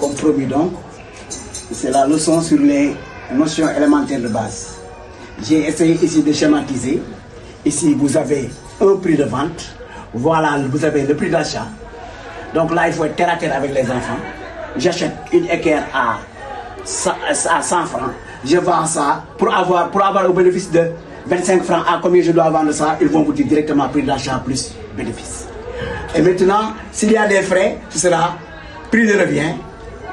Comme promis donc, c'est la leçon sur les notions élémentaires de base. J'ai essayé ici de schématiser. Ici, vous avez un prix de vente. Voilà, vous avez le prix d'achat. Donc là, il faut être terre à terre avec les enfants. J'achète une équerre à 100 francs. Je vends ça pour avoir un bénéfice de 25 francs. À combien je dois vendre ça? Ils vont vous dire directement prix d'achat plus bénéfice. Et maintenant, s'il y a des frais, ce sera prix de revient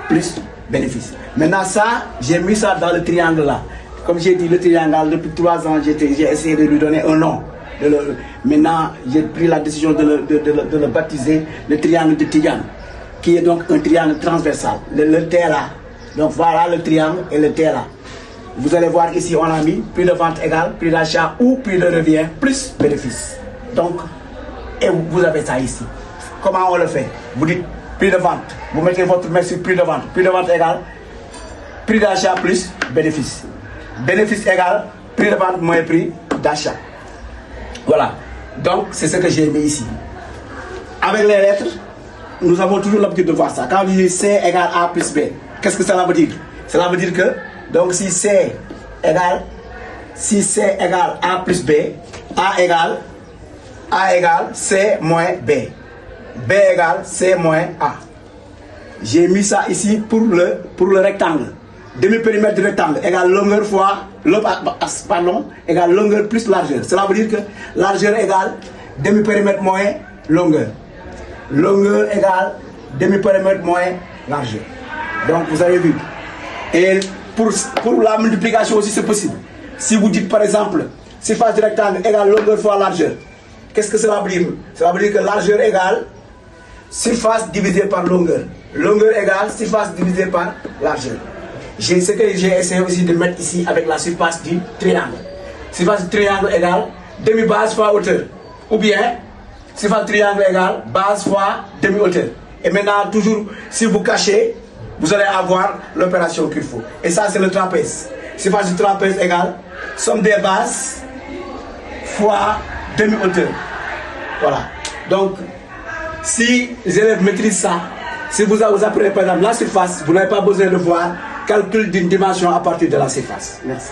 plus bénéfice. Maintenant, ça, j'ai mis ça dans le triangle là. Comme j'ai dit, le triangle, depuis 3 ans, j'ai essayé de lui donner un nom. Maintenant, j'ai pris la décision de le baptiser le triangle de Tidjane, qui est donc un triangle transversal. Le T là. Donc voilà le triangle et le T là. Vous allez voir ici, on a mis prix de vente égal, prix d'achat ou prix de revient plus bénéfice. Donc, et vous avez ça ici. Comment on le fait? Vous dites prix de vente. Vous mettez votre main sur prix de vente. Prix de vente égal, prix d'achat plus bénéfice. Bénéfice égal, prix de vente moins prix d'achat. Voilà. Donc, c'est ce que j'ai mis ici. Avec les lettres, nous avons toujours l'habitude de voir ça. Quand on dit C égale A plus B, qu'est-ce que cela veut dire? Cela veut dire que, donc si C égale A plus B, A égale C moins B. B égale C moins A. J'ai mis ça ici pour le rectangle. Demi-périmètre du rectangle égale longueur fois égale longueur plus largeur. Cela veut dire que largeur égale demi-périmètre moins longueur. Longueur égale demi-périmètre moins largeur. Donc vous avez vu. Et pour la multiplication aussi c'est possible. Si vous dites par exemple surface du rectangle égale longueur fois largeur, qu'est-ce que cela veut dire? Cela veut dire que largeur égale surface divisée par longueur. Longueur égale surface divisée par largeur. Ce que j'ai essayé aussi de mettre ici avec la surface du triangle. Surface du triangle égale demi-base fois hauteur. Ou bien, surface du triangle égale base fois demi-hauteur. Et maintenant, toujours, si vous cachez, vous allez avoir l'opération qu'il faut. Et ça, c'est le trapèze. Surface du trapèze égale somme des bases fois demi-hauteur. Voilà. Donc, si les élèves maîtrisent ça, si vous apprenez par exemple la surface, vous n'avez pas besoin de voir calcul d'une dimension à partir de la surface. Merci.